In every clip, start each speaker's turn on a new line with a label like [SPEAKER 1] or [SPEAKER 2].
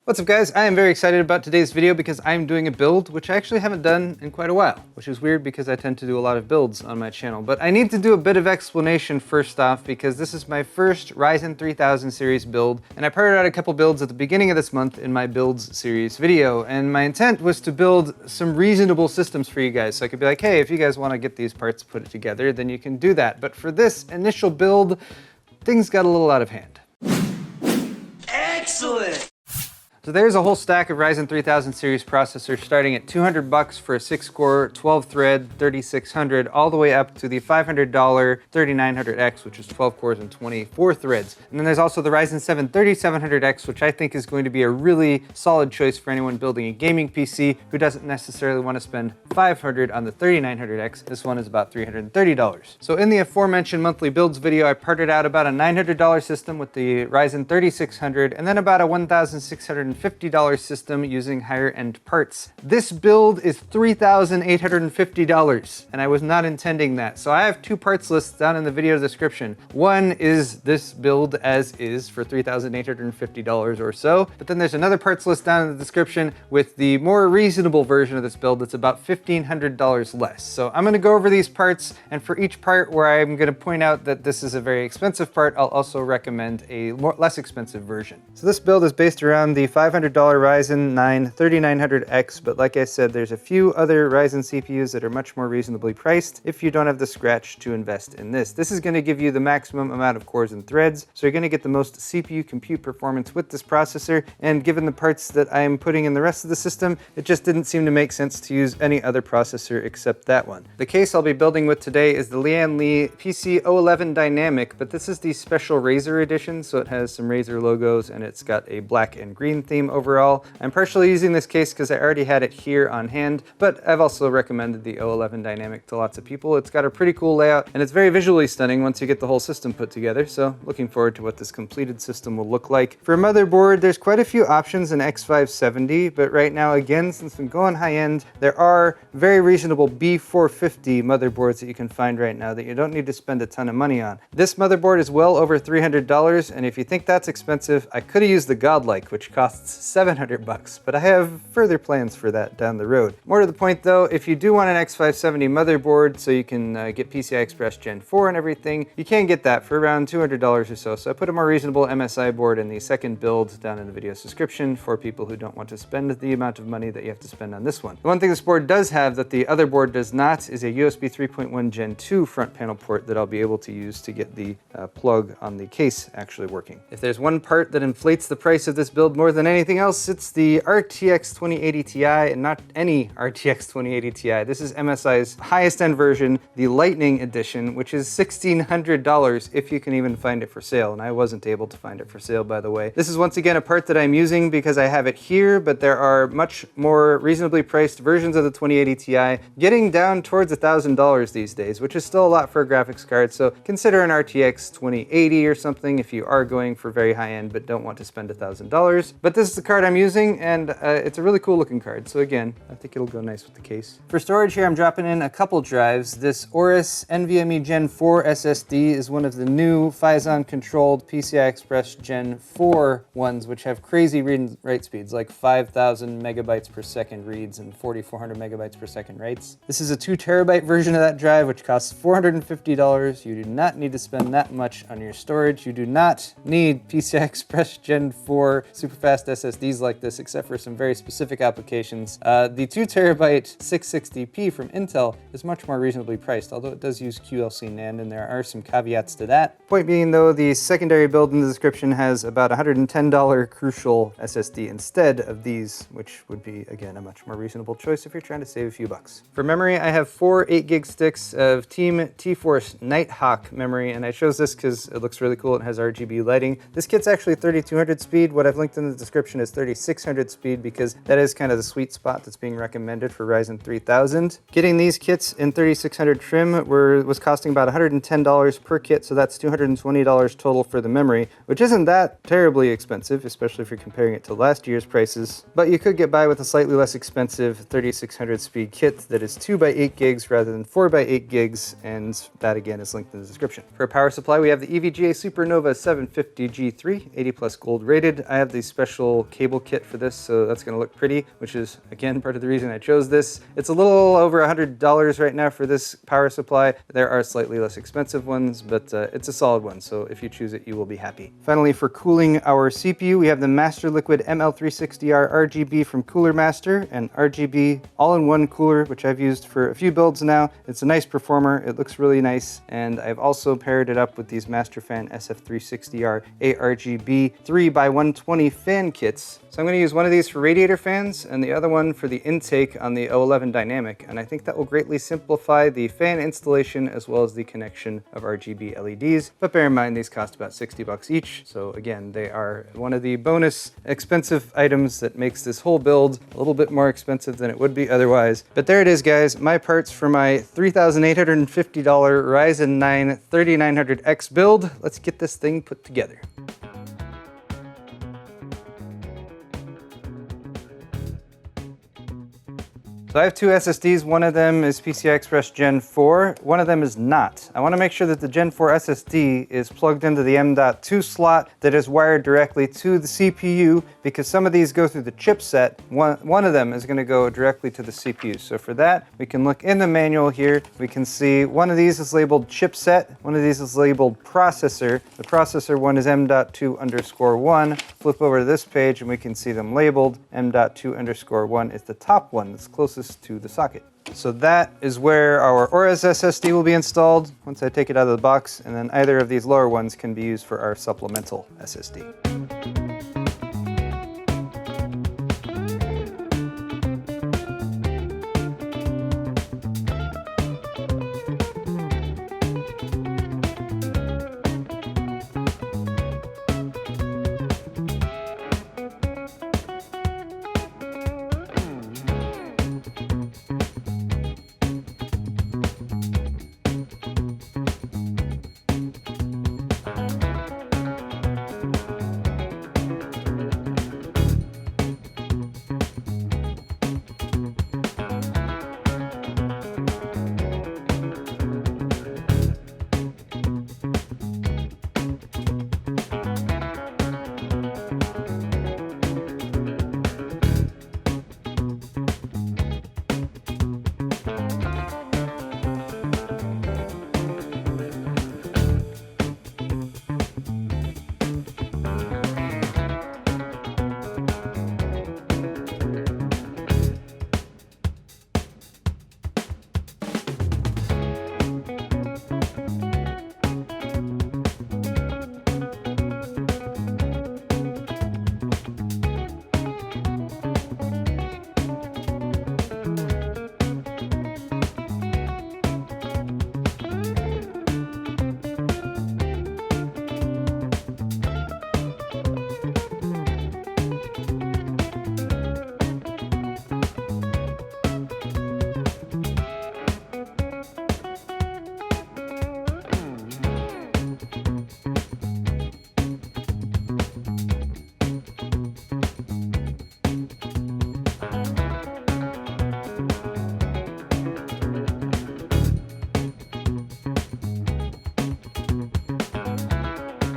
[SPEAKER 1] What's up guys? I am very excited about today's video because I'm doing a build which I actually haven't done in quite a while, which is weird because I tend to do a lot of builds on my channel. But I need to do a bit of explanation first off because this is my first Ryzen 3000 series build, and I parted out a couple builds at the beginning of this month in my builds series video, and my intent was to build some reasonable systems for you guys. So I could be like, hey, if you guys want to get these parts put together, then you can do that. But for this initial build, things got a little out of hand.
[SPEAKER 2] Excellent!
[SPEAKER 1] So there's a whole stack of Ryzen 3000 series processors starting at $200 for a 6-core, 12-thread, 3600, all the way up to the $500 3900X, which is 12 cores and 24 threads. And then there's also the Ryzen 7 3700X, which I think is going to be a really solid choice for anyone building a gaming PC who doesn't necessarily want to spend $500 on the 3900X. This one is about $330. So in the aforementioned monthly builds video, I parted out about a $900 system with the Ryzen 3600, and then about a $1,650 system using higher end parts. This build is $3,850, and I was not intending that. So I have two parts lists down in the video description. One is this build as is for $3,850 or so, but then there's another parts list down in the description with the more reasonable version of this build that's about $1,500 less. So I'm gonna go over these parts, and for each part where I'm gonna point out that this is a very expensive part, I'll also recommend a less expensive version. So this build is based around the $500 Ryzen 9 3900X, but like I said, there's a few other Ryzen CPUs that are much more reasonably priced if you don't have the scratch to invest in this. This is going to give you the maximum amount of cores and threads, so you're going to get the most CPU compute performance with this processor, and given the parts that I'm putting in the rest of the system, it just didn't seem to make sense to use any other processor except that one. The case I'll be building with today is the Lian Li PC011 Dynamic, but this is the special Razer edition, so it has some Razer logos and it's got a black and green theme overall. I'm partially using this case because I already had it here on hand, but I've also recommended the 011 Dynamic to lots of people. It's got a pretty cool layout and it's very visually stunning once you get the whole system put together, so looking forward to what this completed system will look like. For a motherboard, there's quite a few options in X570, but right now, again, since I'm going high end, there are very reasonable B450 motherboards that you can find right now that you don't need to spend a ton of money on. This motherboard is well over $300, and if you think that's expensive, I could have used the Godlike, which costs $700, but I have further plans for that down the road. More to the point though, if you do want an X570 motherboard so you can get PCI Express Gen 4 and everything, you can get that for around $200 or so. So I put a more reasonable MSI board in the second build down in the video's description for people who don't want to spend the amount of money that you have to spend on this one. The one thing this board does have that the other board does not is a USB 3.1 Gen 2 front panel port that I'll be able to use to get the plug on the case actually working. If there's one part that inflates the price of this build more than anything else, it's the RTX 2080 Ti, and not any RTX 2080 Ti. This is MSI's highest end version, the Lightning Edition, which is $1,600 if you can even find it for sale, and I wasn't able to find it for sale, by the way. This is once again a part that I'm using because I have it here, but there are much more reasonably priced versions of the 2080 Ti getting down towards $1,000 these days, which is still a lot for a graphics card, so consider an RTX 2080 or something if you are going for very high end but don't want to spend $1,000. But this is the card I'm using, and it's a really cool looking card, so again, I think it'll go nice with the case. For storage here, I'm dropping in a couple drives. This Aorus NVMe Gen 4 SSD is one of the new Phison controlled PCI Express Gen 4 ones, which have crazy read and write speeds, like 5,000 megabytes per second reads and 4,400 megabytes per second writes. This is a 2 terabyte version of that drive, which costs $450. You do not need to spend that much on your storage. You do not need PCI Express Gen 4 super fast SSDs like this, except for some very specific applications. The 2 terabyte 660p from Intel is much more reasonably priced, although it does use QLC NAND, and there are some caveats to that. Point being though, the secondary build in the description has about $110 Crucial SSD instead of these, which would be, again, a much more reasonable choice if you're trying to save a few bucks. For memory, I have 4 8GB sticks of Team T-Force Nighthawk memory, and I chose this because it looks really cool. It has RGB lighting. This kit's actually 3200 speed. What I've linked in the description is 3600 speed because that is kind of the sweet spot that's being recommended for Ryzen 3000. Getting these kits in 3600 trim was costing about $110 per kit, so that's $220 total for the memory, which isn't that terribly expensive, especially if you're comparing it to last year's prices. But you could get by with a slightly less expensive 3600 speed kit that is 2x8 gigs rather than 4x8 gigs, and that again is linked in the description. For a power supply, we have the EVGA Supernova 750G3, 80+ gold rated. I have the special supplemental cable kit for this, so that's gonna look pretty, which is, again, part of the reason I chose this. It's a little over $100 right now for this power supply. There are slightly less expensive ones, but it's a solid one, so if you choose it, you will be happy. Finally, for cooling our CPU, we have the Master Liquid ML360R RGB from Cooler Master, and RGB all-in-one cooler, which I've used for a few builds now. It's a nice performer, it looks really nice, and I've also paired it up with these Masterfan SF360R ARGB 3x120 fan kits. So I'm going to use one of these for radiator fans and the other one for the intake on the 011 Dynamic, and I think that will greatly simplify the fan installation as well as the connection of RGB LEDs. But bear in mind, these cost about 60 bucks each, so again, they are one of the bonus expensive items that makes this whole build a little bit more expensive than it would be otherwise. But there it is, guys, my parts for my $3,850 Ryzen 9 3900X build. Let's get this thing put together. So I have two SSDs. One of them is PCI Express Gen 4. One of them is not. I want to make sure that the Gen 4 SSD is plugged into the M.2 slot that is wired directly to the CPU, because some of these go through the chipset. One of them is going to go directly to the CPU. So for that, we can look in the manual here. We can see one of these is labeled chipset. One of these is labeled processor. The processor one is M.2_1. Flip over to this page and we can see them labeled. M.2_1 is the top one that's closest to the socket. So that is where our Aures SSD will be installed once I take it out of the box, and then either of these lower ones can be used for our supplemental SSD.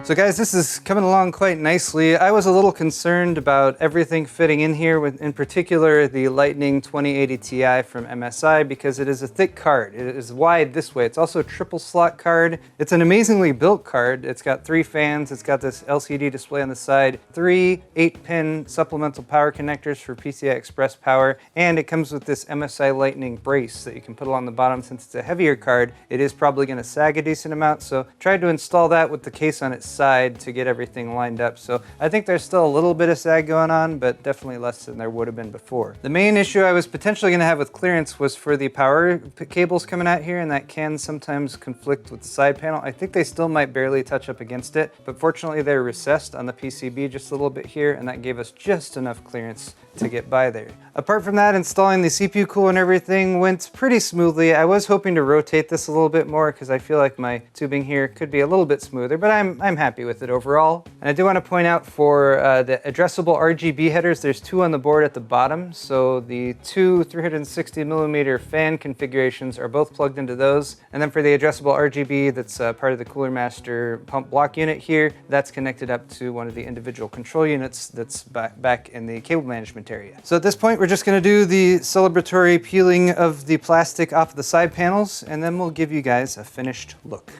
[SPEAKER 1] So guys, this is coming along quite nicely. I was a little concerned about everything fitting in here, with in particular the Lightning 2080 Ti from MSI, because it is a thick card. It is wide this way. It's also a triple slot card. It's an amazingly built card. It's got 3 fans. It's got this LCD display on the side, 3 8-pin supplemental power connectors for PCI Express power, and it comes with this MSI Lightning brace that you can put along the bottom. Since it's a heavier card, it is probably going to sag a decent amount, so tried to install that with the case on its side to get everything lined up. So I think there's still a little bit of sag going on, but definitely less than there would have been before. The main issue I was potentially going to have with clearance was for the power cables coming out here, and that can sometimes conflict with the side panel. I think they still might barely touch up against it, but fortunately they're recessed on the PCB just a little bit here, and that gave us just enough clearance to get by there. Apart from that, installing the CPU cooler and everything went pretty smoothly. I was hoping to rotate this a little bit more because I feel like my tubing here could be a little bit smoother, but I'm happy happy with it overall. And I do want to point out for the addressable RGB headers, there's 2 on the board at the bottom. So the 2 360mm fan configurations are both plugged into those. And then for the addressable RGB that's part of the Cooler Master pump block unit here, that's connected up to one of the individual control units that's back in the cable management area. So at this point, we're just going to do the celebratory peeling of the plastic off of the side panels, and then we'll give you guys a finished look.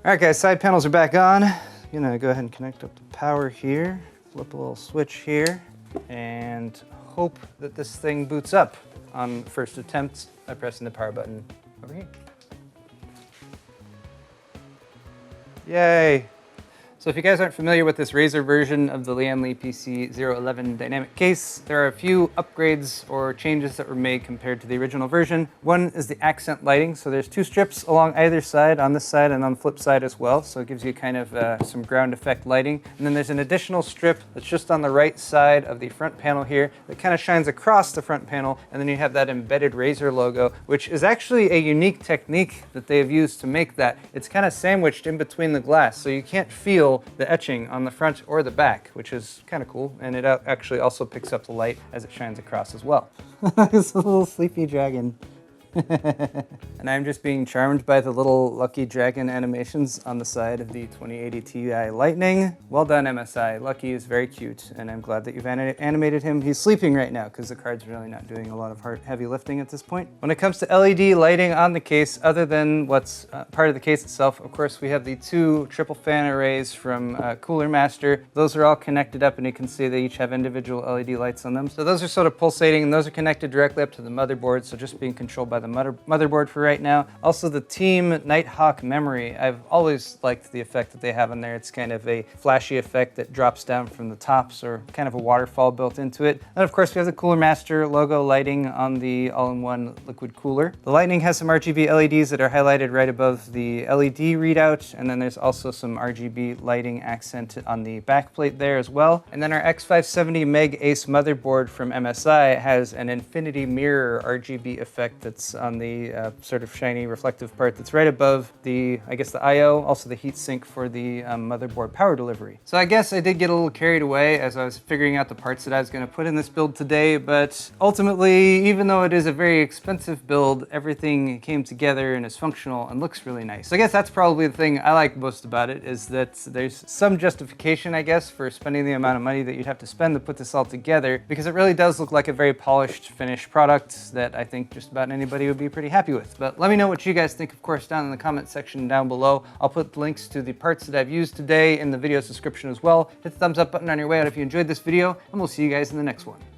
[SPEAKER 1] All right guys, side panels are back on. I'm gonna go ahead and connect up the power here, flip a little switch here, and hope that this thing boots up on first attempt by pressing the power button over here. Yay! So if you guys aren't familiar with this Razer version of the Lian Li PC011 dynamic case, there are a few upgrades or changes that were made compared to the original version. One is the accent lighting. So there's 2 strips along either side, on this side and on the flip side as well. So it gives you kind of some ground effect lighting. And then there's an additional strip that's just on the right side of the front panel here that kind of shines across the front panel. And then you have that embedded Razer logo, which is actually a unique technique that they have used to make that. It's kind of sandwiched in between the glass, so you can't feel the etching on the front or the back, which is kind of cool. And it actually also picks up the light as it shines across as well. It's a little sleepy dragon. And I'm just being charmed by the little Lucky Dragon animations on the side of the 2080 Ti Lightning. Well done, MSI. Lucky is very cute, and I'm glad that you've animated him. He's sleeping right now because the card's really not doing a lot of heavy lifting at this point. When it comes to LED lighting on the case, other than what's part of the case itself, of course, we have the 2 triple fan arrays from Cooler Master. Those are all connected up, and you can see they each have individual LED lights on them. So those are sort of pulsating, and those are connected directly up to the motherboard, so just being controlled by the motherboard for right now. Also the Team Nighthawk memory. I've always liked the effect that they have in there. It's kind of a flashy effect that drops down from the tops, or kind of a waterfall built into it. And of course we have the Cooler Master logo lighting on the all-in-one liquid cooler. The Lightning has some RGB LEDs that are highlighted right above the LED readout, and then there's also some RGB lighting accent on the backplate there as well. And then our X570 Meg Ace motherboard from MSI has an infinity mirror RGB effect that's on the sort of shiny reflective part that's right above the, I guess, the I/O, also the heat sink for the motherboard power delivery. So I guess I did get a little carried away as I was figuring out the parts that I was going to put in this build today, but ultimately, even though it is a very expensive build, everything came together and is functional and looks really nice. So I guess that's probably the thing I like most about it, is that there's some justification, I guess, for spending the amount of money that you'd have to spend to put this all together, because it really does look like a very polished, finished product that I think just about anybody would be pretty happy with. But let me know what you guys think, of course, down in the comment section down below. I'll put links to the parts that I've used today in the video's description as well. Hit the thumbs up button on your way out if you enjoyed this video, and we'll see you guys in the next one.